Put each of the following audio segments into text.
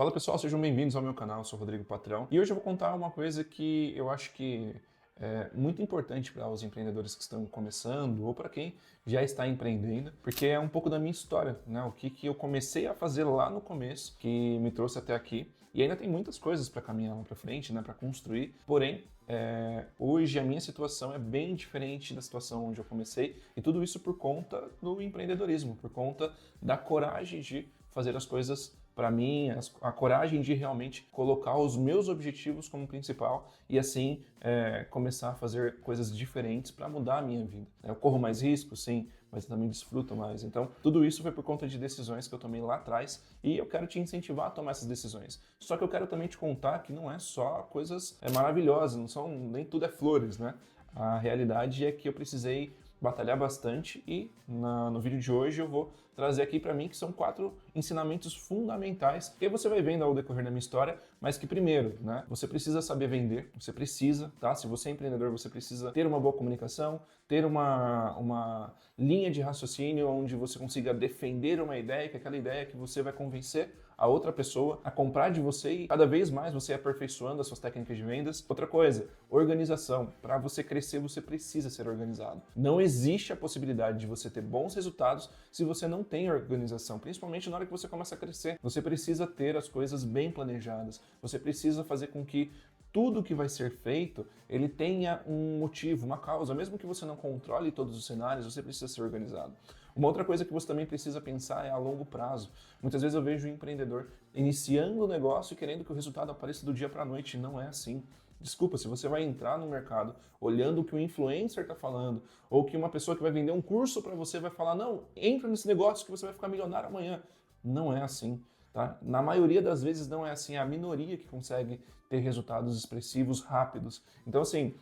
Fala pessoal, sejam bem-vindos ao meu canal, eu sou o Rodrigo Patrão e hoje eu vou contar uma coisa que eu acho que é muito importante para os empreendedores que estão começando ou para quem já está empreendendo, porque é um pouco da minha história, né? O que eu comecei a fazer lá no começo que me trouxe até aqui e ainda tem muitas coisas para caminhar lá para frente, né? Para construir, porém hoje a minha situação é bem diferente da situação onde eu comecei e tudo isso por conta do empreendedorismo, por conta da coragem de fazer as coisas para mim, a coragem de realmente colocar os meus objetivos como principal e assim começar a fazer coisas diferentes para mudar a minha vida. Eu corro mais riscos, sim, mas também desfruto mais. Então, tudo isso foi por conta de decisões que eu tomei lá atrás e eu quero te incentivar a tomar essas decisões. Só que eu quero também te contar que não é só coisas maravilhosas, não são, nem tudo é flores, né? A realidade é que eu precisei batalhar bastante e no vídeo de hoje eu vou trazer aqui para mim que são 4 ensinamentos fundamentais que você vai vendo ao decorrer da minha história, mas que primeiro, né, você precisa saber vender, você precisa, tá? Se você é empreendedor, você precisa ter uma boa comunicação, ter uma linha de raciocínio onde você consiga defender uma ideia, que é aquela ideia que você vai convencer a outra pessoa a comprar de você e cada vez mais você aperfeiçoando as suas técnicas de vendas. Outra coisa, organização. Para você crescer, você precisa ser organizado. Não existe a possibilidade de você ter bons resultados se você não tem organização, principalmente na hora que você começa a crescer. Você precisa ter as coisas bem planejadas. Você precisa fazer com que tudo que vai ser feito, ele tenha um motivo, uma causa. Mesmo que você não controle todos os cenários, você precisa ser organizado. Uma outra coisa que você também precisa pensar é a longo prazo. Muitas vezes eu vejo um empreendedor iniciando o negócio e querendo que o resultado apareça do dia para a noite. Não é assim. Desculpa, se você vai entrar no mercado olhando o que o influencer está falando, ou que uma pessoa que vai vender um curso para você vai falar, não, entra nesse negócio que você vai ficar milionário amanhã. Não é assim. Tá? Na maioria das vezes não é assim, é a minoria que consegue ter resultados expressivos rápidos. Então, assim,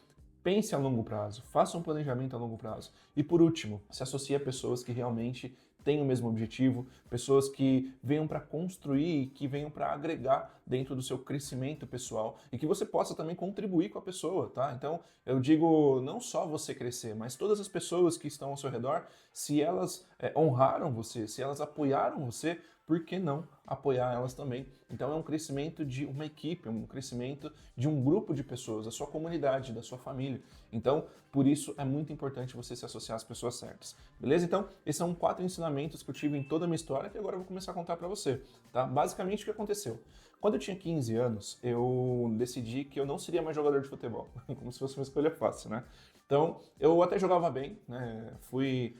pense a longo prazo, faça um planejamento a longo prazo. E por último, se associe a pessoas que realmente têm o mesmo objetivo, pessoas que venham para construir, que venham para agregar dentro do seu crescimento pessoal e que você possa também contribuir com a pessoa, tá? Então, eu digo não só você crescer, mas todas as pessoas que estão ao seu redor, se elas honraram você, se elas apoiaram você, por que não apoiar elas também? Então é um crescimento de uma equipe, um crescimento de um grupo de pessoas, da sua comunidade, da sua família. Então, por isso é muito importante você se associar às pessoas certas. Beleza? Então, esses são 4 ensinamentos que eu tive em toda a minha história que agora eu vou começar a contar para você, tá? Basicamente o que aconteceu? Quando eu tinha 15 anos, eu decidi que eu não seria mais jogador de futebol, como se fosse uma escolha fácil, né? Então, eu até jogava bem, né? Fui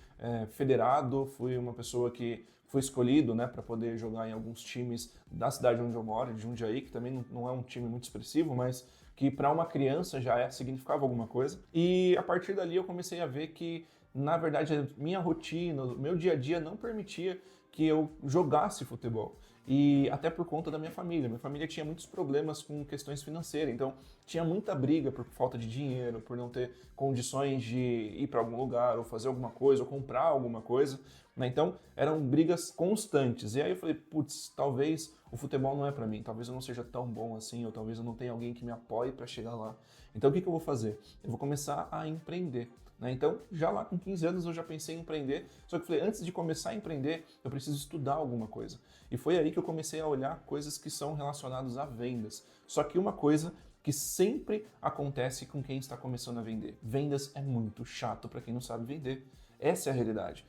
federado, fui uma pessoa que foi escolhido, né, para poder jogar em alguns times da cidade onde eu moro, de Jundiaí, que também não é um time muito expressivo, mas que para uma criança já significava alguma coisa. E a partir dali eu comecei a ver que, na verdade, a minha rotina, o meu dia a dia não permitia que eu jogasse futebol. E até por conta da minha família. Minha família tinha muitos problemas com questões financeiras, então tinha muita briga por falta de dinheiro, por não ter condições de ir para algum lugar, ou fazer alguma coisa, ou comprar alguma coisa, né? Então eram brigas constantes. E aí eu falei, putz, talvez o futebol não é para mim, talvez eu não seja tão bom assim, ou talvez eu não tenha alguém que me apoie para chegar lá. Então o que eu vou fazer? Eu vou começar a empreender. Né? Então, já lá com 15 anos eu já pensei em empreender, só que eu falei, antes de começar a empreender, eu preciso estudar alguma coisa. E foi aí que eu comecei a olhar coisas que são relacionadas a vendas. Só que uma coisa que sempre acontece com quem está começando a vender. Vendas é muito chato para quem não sabe vender. Essa é a realidade.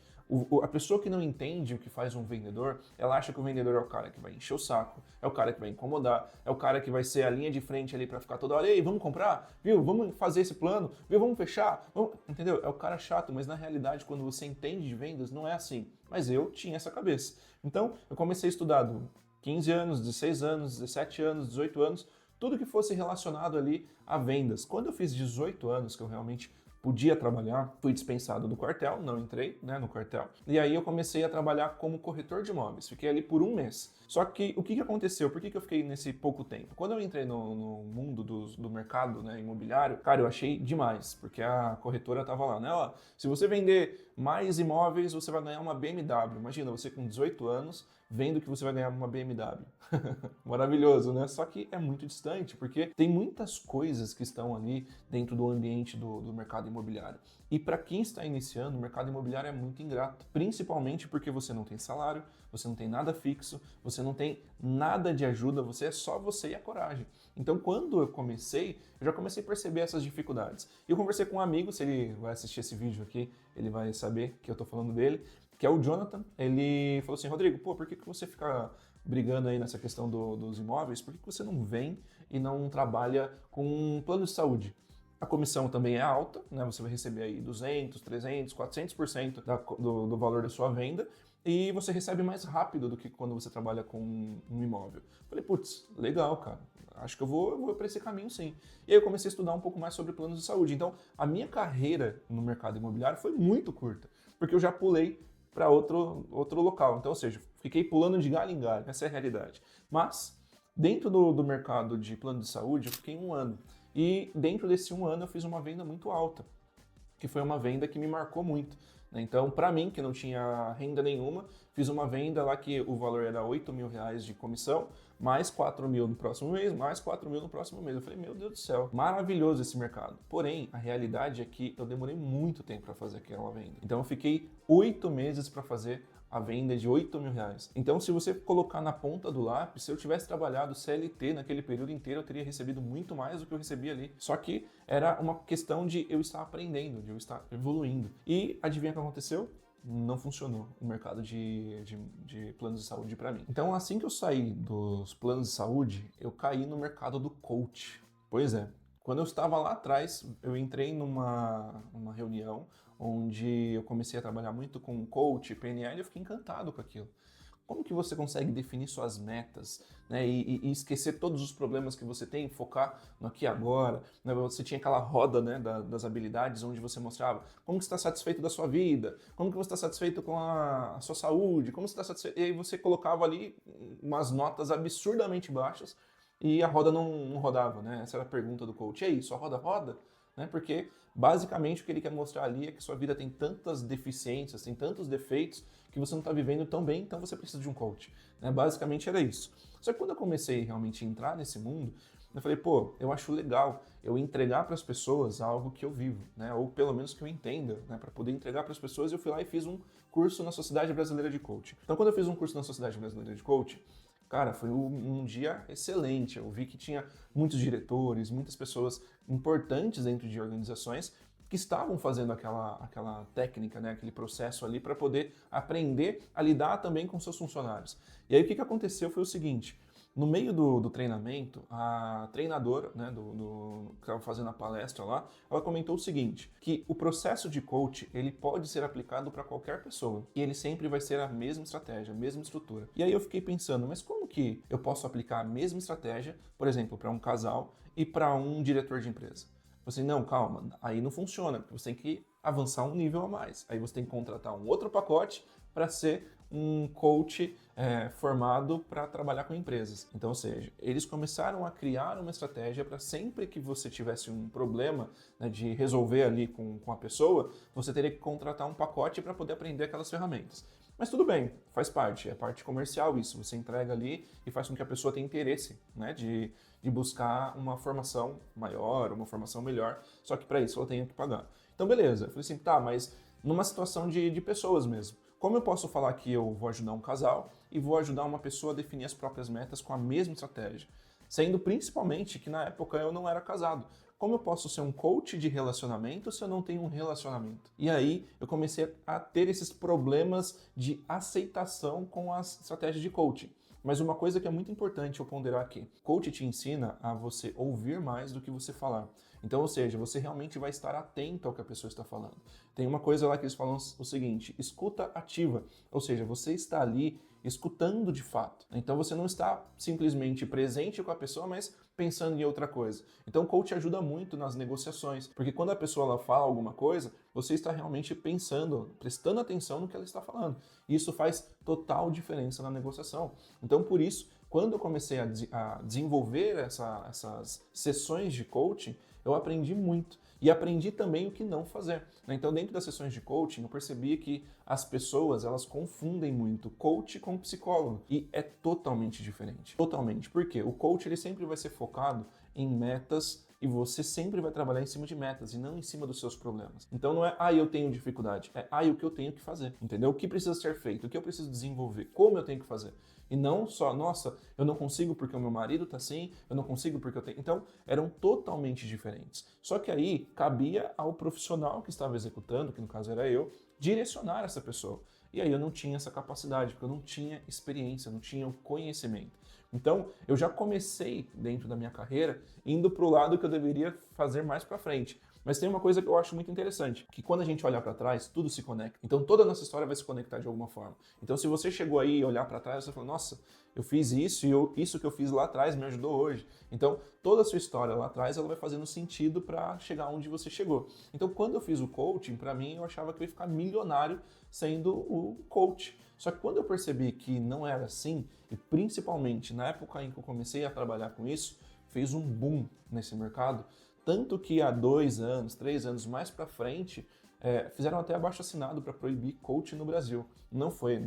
A pessoa que não entende o que faz um vendedor, ela acha que o vendedor é o cara que vai encher o saco, é o cara que vai incomodar, é o cara que vai ser a linha de frente ali para ficar toda hora, ei, vamos comprar? Viu? Vamos fazer esse plano? Viu? Vamos fechar? Vamos... Entendeu? É o cara chato, mas na realidade, quando você entende de vendas, não é assim. Mas eu tinha essa cabeça. Então, eu comecei a estudar do 15 anos, 16 anos, 17 anos, 18 anos, tudo que fosse relacionado ali a vendas. Quando eu fiz 18 anos, que eu realmente podia trabalhar, fui dispensado do quartel, não entrei, né, no quartel. E aí eu comecei a trabalhar como corretor de imóveis. Fiquei ali por um mês. Só que o que aconteceu? Por que eu fiquei nesse pouco tempo? Quando eu entrei no mundo do mercado, né, imobiliário, cara, eu achei demais, porque a corretora tava lá, né? Ó, se você vender mais imóveis, você vai ganhar uma BMW. Imagina, você com 18 anos, vendo que você vai ganhar uma BMW. Maravilhoso, né? Só que é muito distante, porque tem muitas coisas que estão ali dentro do ambiente do mercado imobiliário. E para quem está iniciando, o mercado imobiliário é muito ingrato, principalmente porque você não tem salário, você não tem nada fixo, você não tem nada de ajuda, você é só você e a coragem. Então, quando eu comecei, eu já comecei a perceber essas dificuldades. E eu conversei com um amigo, se ele vai assistir esse vídeo aqui, ele vai saber que eu estou falando dele, que é o Jonathan. Ele falou assim: Rodrigo, pô, por que você fica brigando aí nessa questão dos imóveis? Por que você não vem e não trabalha com um plano de saúde? A comissão também é alta, né? Você vai receber aí 200, 300, 400% do valor da sua venda e você recebe mais rápido do que quando você trabalha com um imóvel. Falei, putz, legal, cara. Acho que eu vou para esse caminho sim. E aí eu comecei a estudar um pouco mais sobre planos de saúde. Então, a minha carreira no mercado imobiliário foi muito curta, porque eu já pulei para outro local. Então, ou seja, fiquei pulando de galho em galho. Essa é a realidade. Mas, dentro do mercado de plano de saúde, eu fiquei 1 ano. E dentro desse 1 ano eu fiz uma venda muito alta, que foi uma venda que me marcou muito, né? Então, para mim, que não tinha renda nenhuma, fiz uma venda lá que o valor era R$ 8.000 de comissão, mais 4.000 no próximo mês, mais 4.000 no próximo mês. Eu falei, meu Deus do céu, maravilhoso esse mercado. Porém, a realidade é que eu demorei muito tempo para fazer aquela venda. Então, eu fiquei 8 meses para fazer a venda de R$ 8.000. Então, se você colocar na ponta do lápis, se eu tivesse trabalhado CLT naquele período inteiro, eu teria recebido muito mais do que eu recebi ali. Só que era uma questão de eu estar aprendendo, de eu estar evoluindo. E adivinha o que aconteceu? Não funcionou o mercado de planos de saúde para mim. Então, assim que eu saí dos planos de saúde, eu caí no mercado do coach. Pois é. Quando eu estava lá atrás, eu entrei numa reunião onde eu comecei a trabalhar muito com coach, PNL, e eu fiquei encantado com aquilo. Como que você consegue definir suas metas, né, e esquecer todos os problemas que você tem, focar no aqui e agora, né? Você tinha aquela roda, né, das habilidades onde você mostrava como que você está satisfeito da sua vida, como que você está satisfeito com a sua saúde, como você está satisfeito... E aí você colocava ali umas notas absurdamente baixas e a roda não rodava, né? Essa era a pergunta do coach. E aí, sua roda roda? Né? Porque basicamente o que ele quer mostrar ali é que sua vida tem tantas deficiências, tem tantos defeitos que você não está vivendo tão bem, então você precisa de um coach. Né? Basicamente era isso. Só que quando eu comecei realmente a entrar nesse mundo, eu falei, pô, eu acho legal eu entregar para as pessoas algo que eu vivo, né? Ou pelo menos que eu entenda, né? Para poder entregar para as pessoas, eu fui lá e fiz um curso na Sociedade Brasileira de Coaching. Então, quando eu fiz um curso na Sociedade Brasileira de Coaching, cara, foi um dia excelente. Eu vi que tinha muitos diretores, muitas pessoas importantes dentro de organizações que estavam fazendo aquela técnica, né, aquele processo ali para poder aprender a lidar também com seus funcionários. E aí o que aconteceu foi o seguinte: no meio do treinamento, a treinadora, né, que estava fazendo a palestra lá, ela comentou o seguinte, que o processo de coach, ele pode ser aplicado para qualquer pessoa e ele sempre vai ser a mesma estratégia, a mesma estrutura. E aí eu fiquei pensando, mas como que eu posso aplicar a mesma estratégia, por exemplo, para um casal e para um diretor de empresa? Eu falei assim, não, calma, aí não funciona, porque você tem que avançar um nível a mais. Aí você tem que contratar um outro pacote para ser um coach formado para trabalhar com empresas. Então, ou seja, eles começaram a criar uma estratégia para sempre que você tivesse um problema, né, de resolver ali com a pessoa, você teria que contratar um pacote para poder aprender aquelas ferramentas. Mas tudo bem, faz parte, é parte comercial isso. Você entrega ali e faz com que a pessoa tenha interesse, né, de buscar uma formação maior, uma formação melhor, só que para isso ela tem que pagar. Então, beleza. Eu falei assim, tá, mas numa situação de pessoas mesmo. Como eu posso falar que eu vou ajudar um casal e vou ajudar uma pessoa a definir as próprias metas com a mesma estratégia? Sendo principalmente que na época eu não era casado. Como eu posso ser um coach de relacionamento se eu não tenho um relacionamento? E aí eu comecei a ter esses problemas de aceitação com as estratégias de coaching. Mas uma coisa que é muito importante eu ponderar aqui: coach te ensina a você ouvir mais do que você falar. Então, ou seja, você realmente vai estar atento ao que a pessoa está falando. Tem uma coisa lá que eles falam o seguinte: escuta ativa, ou seja, você está ali escutando de fato. Então você não está simplesmente presente com a pessoa, mas pensando em outra coisa. Então o coach ajuda muito nas negociações, porque quando a pessoa ela fala alguma coisa, você está realmente pensando, prestando atenção no que ela está falando. E isso faz total diferença na negociação. Então por isso, quando eu comecei a desenvolver essas sessões de coaching, eu aprendi muito. E aprendi também o que não fazer. Então, dentro das sessões de coaching, eu percebi que as pessoas, elas confundem muito coach com psicólogo. E é totalmente diferente. Totalmente. Por quê? O coach, ele sempre vai ser focado em metas E você sempre vai trabalhar em cima de metas e não em cima dos seus problemas. Então não é, eu tenho dificuldade. É, o que eu tenho que fazer. Entendeu? O que precisa ser feito, o que eu preciso desenvolver, como eu tenho que fazer. E não só, nossa, eu não consigo porque o meu marido tá assim, eu não consigo porque eu tenho. Então, eram totalmente diferentes. Só que aí cabia ao profissional que estava executando, que no caso era eu, direcionar essa pessoa. E aí eu não tinha essa capacidade, porque eu não tinha experiência, não tinha o conhecimento. Então, eu já comecei dentro da minha carreira indo para o lado que eu deveria fazer mais para frente. Mas tem uma coisa que eu acho muito interessante, que quando a gente olhar para trás, tudo se conecta. Então toda a nossa história vai se conectar de alguma forma. Então se você chegou aí e olhar para trás, você fala, nossa, eu fiz isso e isso que eu fiz lá atrás me ajudou hoje. Então toda a sua história lá atrás, ela vai fazendo sentido para chegar onde você chegou. Então quando eu fiz o coaching, para mim eu achava que eu ia ficar milionário sendo o coach. Só que quando eu percebi que não era assim, e principalmente na época em que eu comecei a trabalhar com isso, fez um boom nesse mercado. Tanto que há 2 anos, 3 anos mais para frente, fizeram até abaixo-assinado para proibir coaching no Brasil. Não foi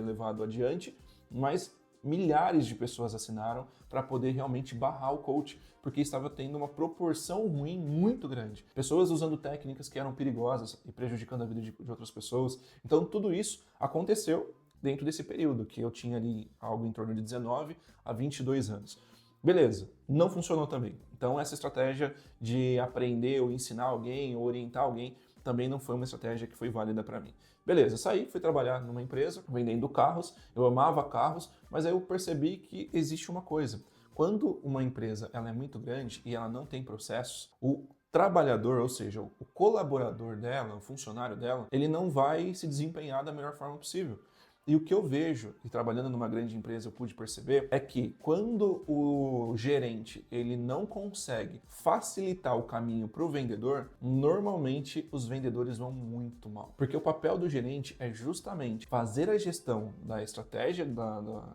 levado adiante, mas milhares de pessoas assinaram para poder realmente barrar o coach, porque estava tendo uma proporção ruim muito grande. Pessoas usando técnicas que eram perigosas e prejudicando a vida de outras pessoas. Então tudo isso aconteceu dentro desse período, que eu tinha ali algo em torno de 19 a 22 anos. Beleza, não funcionou também. Então essa estratégia de aprender ou ensinar alguém ou orientar alguém também não foi uma estratégia que foi válida para mim. Beleza, saí, fui trabalhar numa empresa vendendo carros, eu amava carros, mas aí eu percebi que existe uma coisa. Quando uma empresa ela é muito grande e ela não tem processos, o trabalhador, ou seja, o colaborador dela, o funcionário dela, ele não vai se desempenhar da melhor forma possível. E o que eu vejo, e trabalhando numa grande empresa eu pude perceber, é que quando o gerente ele não consegue facilitar o caminho para o vendedor, normalmente os vendedores vão muito mal. Porque o papel do gerente é justamente fazer a gestão da estratégia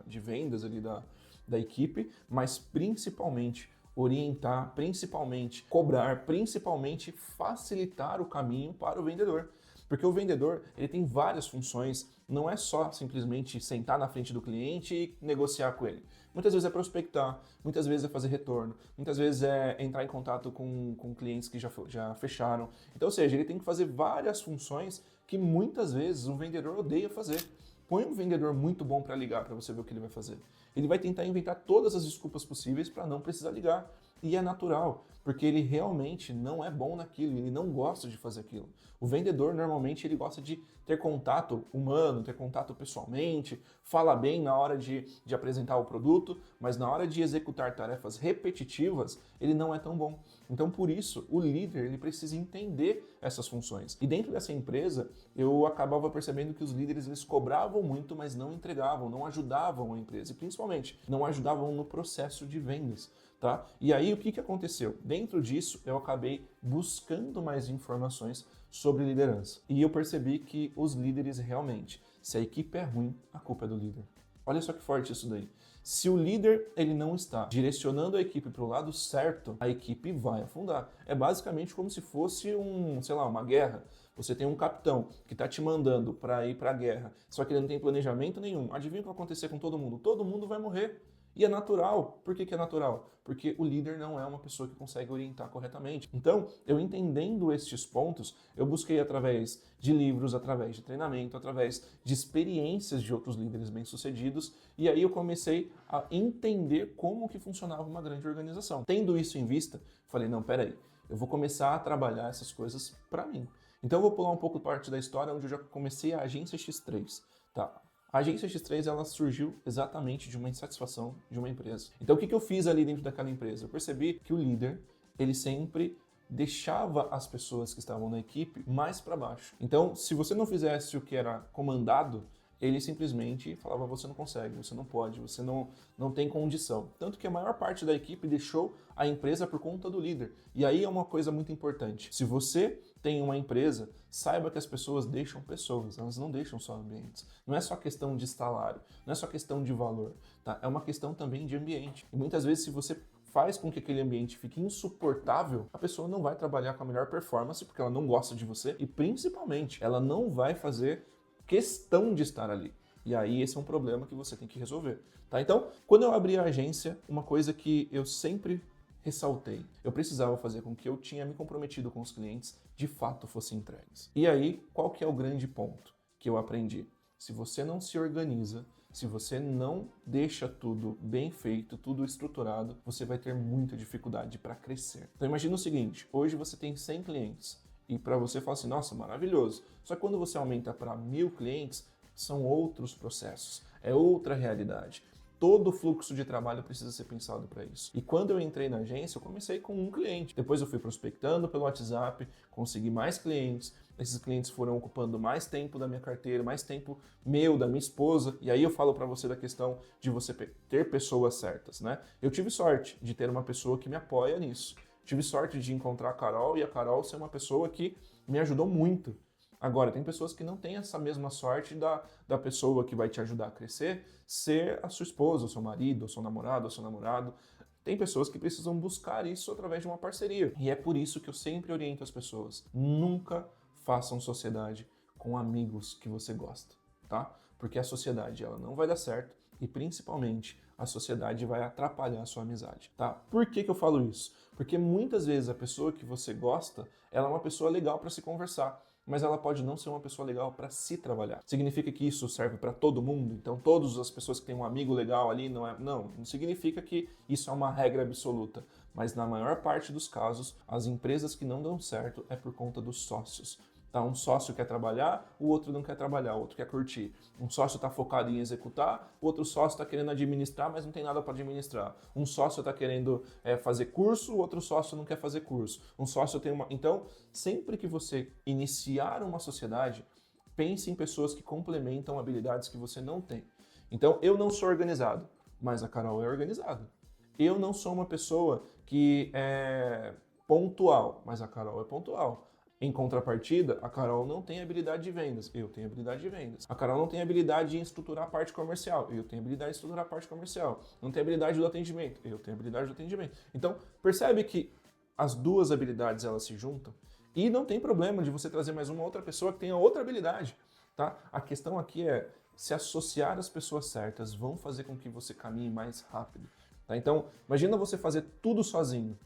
de vendas ali da equipe, mas principalmente orientar, principalmente cobrar, principalmente facilitar o caminho para o vendedor. Porque o vendedor ele tem várias funções, não é só simplesmente sentar na frente do cliente e negociar com ele. Muitas vezes é prospectar, muitas vezes é fazer retorno, muitas vezes é entrar em contato com clientes que já fecharam. Então, ou seja, ele tem que fazer várias funções que muitas vezes o vendedor odeia fazer. Põe um vendedor muito bom para ligar para você ver o que ele vai fazer. Ele vai tentar inventar todas as desculpas possíveis para não precisar ligar. E é natural, porque ele realmente não é bom naquilo, ele não gosta de fazer aquilo. O vendedor, normalmente, ele gosta de ter contato humano, ter contato pessoalmente, fala bem na hora de apresentar o produto, mas na hora de executar tarefas repetitivas, ele não é tão bom. Então, por isso, o líder ele precisa entender essas funções. E dentro dessa empresa, eu acabava percebendo que os líderes eles cobravam muito, mas não entregavam, não ajudavam a empresa. E principalmente, não ajudavam no processo de vendas. Tá? E aí o que aconteceu? Dentro disso eu acabei buscando mais informações sobre liderança. E eu percebi que os líderes realmente, se a equipe é ruim, a culpa é do líder. Olha só que forte isso daí. Se o líder ele não está direcionando a equipe para o lado certo, a equipe vai afundar. É basicamente como se fosse uma guerra. Você tem um capitão que está te mandando para ir para a guerra, só que ele não tem planejamento nenhum. Adivinha o que vai acontecer com todo mundo? Todo mundo vai morrer. E é natural. Por que é natural? Porque o líder não é uma pessoa que consegue orientar corretamente. Então, eu entendendo estes pontos, eu busquei através de livros, através de treinamento, através de experiências de outros líderes bem-sucedidos, e aí eu comecei a entender como que funcionava uma grande organização. Tendo isso em vista, falei, não, peraí, eu vou começar a trabalhar essas coisas para mim. Então eu vou pular um pouco parte da história onde eu já comecei a Agência X3, tá? A Agência X3 ela surgiu exatamente de uma insatisfação de uma empresa. Então o que eu fiz ali dentro daquela empresa? Eu percebi que o líder, ele sempre deixava as pessoas que estavam na equipe mais para baixo. Então, se você não fizesse o que era comandado, ele simplesmente falava, você não consegue, você não pode, você não tem condição. Tanto que a maior parte da equipe deixou a empresa por conta do líder. E aí é uma coisa muito importante. Se você tem uma empresa, saiba que as pessoas deixam pessoas, elas não deixam só ambientes. Não é só questão de salário, não é só questão de valor, tá? É uma questão também de ambiente. E muitas vezes, se você faz com que aquele ambiente fique insuportável, a pessoa não vai trabalhar com a melhor performance porque ela não gosta de você e, principalmente, ela não vai fazer questão de estar ali. E aí esse é um problema que você tem que resolver, tá? Então, quando eu abri a agência, uma coisa que eu sempre ressaltei. Eu precisava fazer com que eu tinha me comprometido com os clientes de fato fossem entregues. E aí, qual que é o grande ponto que eu aprendi? Se você não se organiza, se você não deixa tudo bem feito, tudo estruturado, você vai ter muita dificuldade para crescer. Então imagina o seguinte, hoje você tem 100 clientes e para você falar assim, nossa, maravilhoso. Só que quando você aumenta para 1.000 clientes, são outros processos, é outra realidade. Todo o fluxo de trabalho precisa ser pensado para isso. E quando eu entrei na agência, eu comecei com um cliente. Depois eu fui prospectando pelo WhatsApp, consegui mais clientes. Esses clientes foram ocupando mais tempo da minha carteira, mais tempo meu, da minha esposa. E aí eu falo para você da questão de você ter pessoas certas, né? Eu tive sorte de ter uma pessoa que me apoia nisso. Tive sorte de encontrar a Carol e a Carol ser uma pessoa que me ajudou muito. Agora, tem pessoas que não têm essa mesma sorte da pessoa que vai te ajudar a crescer ser a sua esposa, o seu marido, o seu namorado, o seu namorado. Tem pessoas que precisam buscar isso através de uma parceria. E é por isso que eu sempre oriento as pessoas. Nunca façam sociedade com amigos que você gosta, tá? Porque a sociedade ela não vai dar certo e principalmente a sociedade vai atrapalhar a sua amizade, tá? Por que que eu falo isso? Porque muitas vezes a pessoa que você gosta, ela é uma pessoa legal para se conversar, mas ela pode não ser uma pessoa legal para se trabalhar. Significa que isso serve para todo mundo? Então todas as pessoas que têm um amigo legal ali não significa que isso é uma regra absoluta, mas na maior parte dos casos, as empresas que não dão certo é por conta dos sócios. Tá? Um sócio quer trabalhar, o outro não quer trabalhar, o outro quer curtir. Um sócio está focado em executar, o outro sócio está querendo administrar, mas não tem nada para administrar. Um sócio está querendo fazer curso, o outro sócio não quer fazer curso. Um sócio tem uma... Então, sempre que você iniciar uma sociedade, pense em pessoas que complementam habilidades que você não tem. Então, eu não sou organizado, mas a Carol é organizada. Eu não sou uma pessoa que é pontual, mas a Carol é pontual. Em contrapartida, a Carol não tem habilidade de vendas, eu tenho habilidade de vendas. A Carol não tem habilidade em estruturar a parte comercial, eu tenho habilidade de estruturar a parte comercial. Não tem habilidade do atendimento, eu tenho habilidade do atendimento. Então, percebe que as duas habilidades elas se juntam e não tem problema de você trazer mais uma outra pessoa que tenha outra habilidade, tá? A questão aqui é se associar às pessoas certas vão fazer com que você caminhe mais rápido, tá? Então, imagina você fazer tudo sozinho,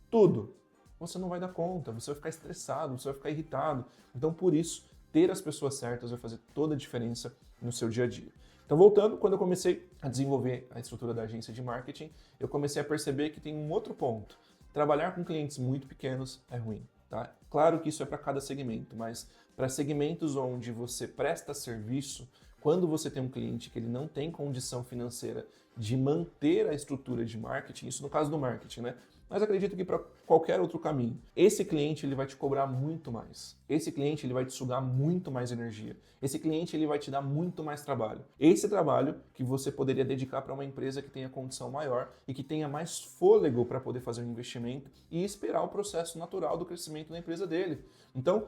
tudo. Você não vai dar conta, você vai ficar estressado, você vai ficar irritado. Então, por isso, ter as pessoas certas vai fazer toda a diferença no seu dia a dia. Então, voltando, quando eu comecei a desenvolver a estrutura da agência de marketing, eu comecei a perceber que tem um outro ponto. Trabalhar com clientes muito pequenos é ruim, tá? Claro que isso é para cada segmento, mas para segmentos onde você presta serviço, quando você tem um cliente que ele não tem condição financeira de manter a estrutura de marketing, isso no caso do marketing, né? Mas acredito que para qualquer outro caminho, esse cliente ele vai te cobrar muito mais. Esse cliente ele vai te sugar muito mais energia. Esse cliente ele vai te dar muito mais trabalho. Esse trabalho que você poderia dedicar para uma empresa que tenha condição maior e que tenha mais fôlego para poder fazer um investimento e esperar o processo natural do crescimento da empresa dele. Então,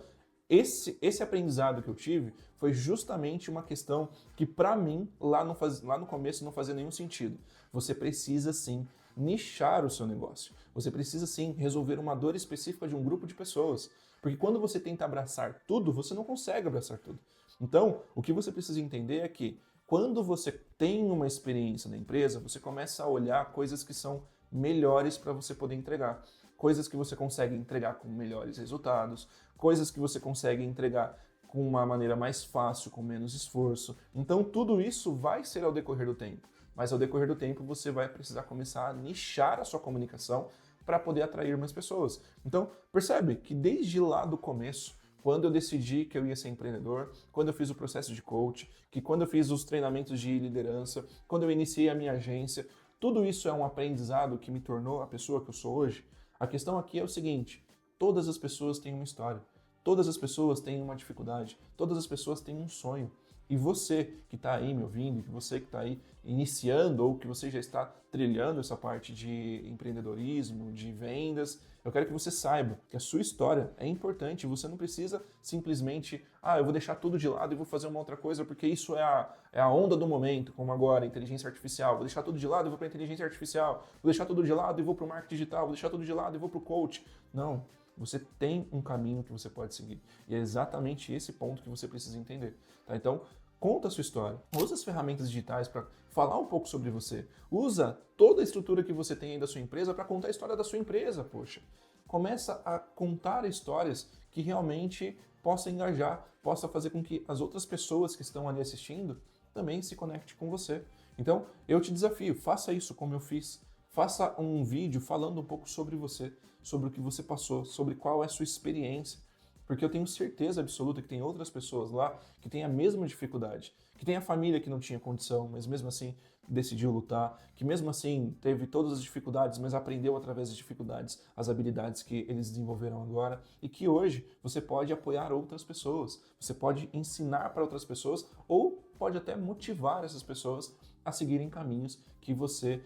esse aprendizado que eu tive foi justamente uma questão que para mim lá no começo não fazia nenhum sentido. Você precisa sim nichar o seu negócio. Você precisa sim resolver uma dor específica de um grupo de pessoas. Porque quando você tenta abraçar tudo, você não consegue abraçar tudo. Então, o que você precisa entender é que quando você tem uma experiência na empresa, você começa a olhar coisas que são melhores para você poder entregar. Coisas que você consegue entregar com melhores resultados, coisas que você consegue entregar com uma maneira mais fácil, com menos esforço. Então, tudo isso vai ser ao decorrer do tempo. Mas ao decorrer do tempo você vai precisar começar a nichar a sua comunicação para poder atrair mais pessoas. Então, percebe que desde lá do começo, quando eu decidi que eu ia ser empreendedor, quando eu fiz o processo de coach, que quando eu fiz os treinamentos de liderança, quando eu iniciei a minha agência, tudo isso é um aprendizado que me tornou a pessoa que eu sou hoje. A questão aqui é o seguinte, todas as pessoas têm uma história, todas as pessoas têm uma dificuldade, todas as pessoas têm um sonho. E você que está aí me ouvindo, que você que está aí iniciando ou que você já está trilhando essa parte de empreendedorismo, de vendas, eu quero que você saiba que a sua história é importante. Você não precisa simplesmente, eu vou deixar tudo de lado e vou fazer uma outra coisa porque isso é a onda do momento, como agora, inteligência artificial. Vou deixar tudo de lado e vou para a inteligência artificial. Vou deixar tudo de lado e vou para o marketing digital. Vou deixar tudo de lado e vou para o coach. Não. Você tem um caminho que você pode seguir. E é exatamente esse ponto que você precisa entender. Tá? Então, Conta a sua história. Usa as ferramentas digitais para falar um pouco sobre você. Usa toda a estrutura que você tem aí da sua empresa para contar a história da sua empresa, poxa. Começa a contar histórias que realmente possa engajar, possa fazer com que as outras pessoas que estão ali assistindo também se conectem com você. Então, eu te desafio, faça isso como eu fiz. Faça um vídeo falando um pouco sobre você, sobre o que você passou, sobre qual é a sua experiência. Porque eu tenho certeza absoluta que tem outras pessoas lá que têm a mesma dificuldade, que tem a família que não tinha condição, mas mesmo assim decidiu lutar, que mesmo assim teve todas as dificuldades, mas aprendeu através das dificuldades as habilidades que eles desenvolveram agora e que hoje você pode apoiar outras pessoas, você pode ensinar para outras pessoas ou pode até motivar essas pessoas a seguirem caminhos que você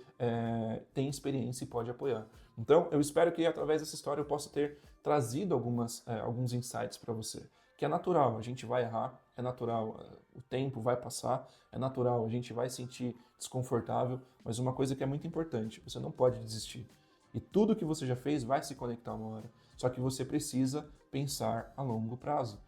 tem experiência e pode apoiar. Então, eu espero que através dessa história eu possa ter trazido alguns insights para você. Que é natural, a gente vai errar, é natural, o tempo vai passar, é natural, a gente vai sentir desconfortável, mas uma coisa que é muito importante, você não pode desistir. E tudo que você já fez vai se conectar uma hora. Só que você precisa pensar a longo prazo.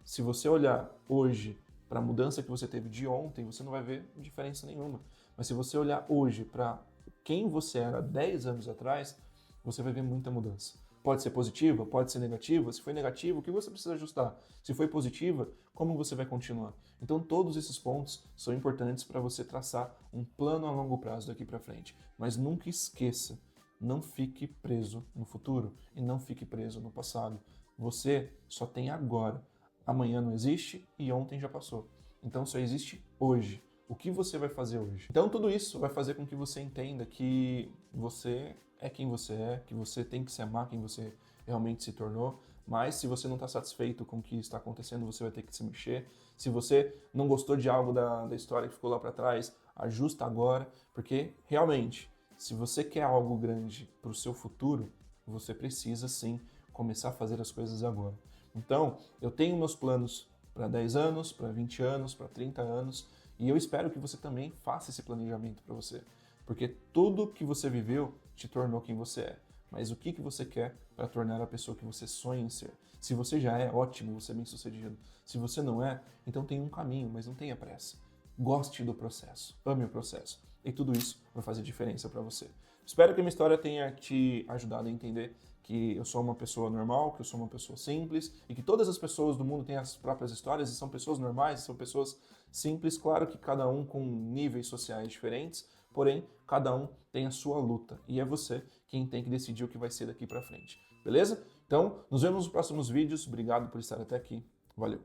Se você olhar hoje para a mudança que você teve de ontem, você não vai ver diferença nenhuma. Mas se você olhar hoje para quem você era 10 anos atrás, você vai ver muita mudança. Pode ser positiva, pode ser negativa. Se foi negativo, o que você precisa ajustar? Se foi positiva, como você vai continuar? Então, todos esses pontos são importantes para você traçar um plano a longo prazo daqui para frente. Mas nunca esqueça, não fique preso no futuro e não fique preso no passado. Você só tem agora. Amanhã não existe e ontem já passou. Então, só existe hoje. O que você vai fazer hoje? Então, tudo isso vai fazer com que você entenda que você é quem você é, que você tem que se amar quem você realmente se tornou, mas se você não está satisfeito com o que está acontecendo, você vai ter que se mexer. Se você não gostou de algo da história que ficou lá para trás, ajusta agora, porque realmente, se você quer algo grande para o seu futuro, você precisa sim começar a fazer as coisas agora. Então, eu tenho meus planos para 10 anos, para 20 anos, para 30 anos, e eu espero que você também faça esse planejamento para você. Porque tudo que você viveu te tornou quem você é. Mas o que você quer para tornar a pessoa que você sonha em ser? Se você já é, ótimo, você é bem sucedido. Se você não é, então tem um caminho, mas não tenha pressa. Goste do processo, ame o processo. E tudo isso vai fazer diferença para você. Espero que a minha história tenha te ajudado a entender que eu sou uma pessoa normal, que eu sou uma pessoa simples e que todas as pessoas do mundo têm as próprias histórias e são pessoas normais, são pessoas simples, claro que cada um com níveis sociais diferentes, porém cada um tem a sua luta e é você quem tem que decidir o que vai ser daqui para frente, beleza? Então, nos vemos nos próximos vídeos, obrigado por estar até aqui, valeu!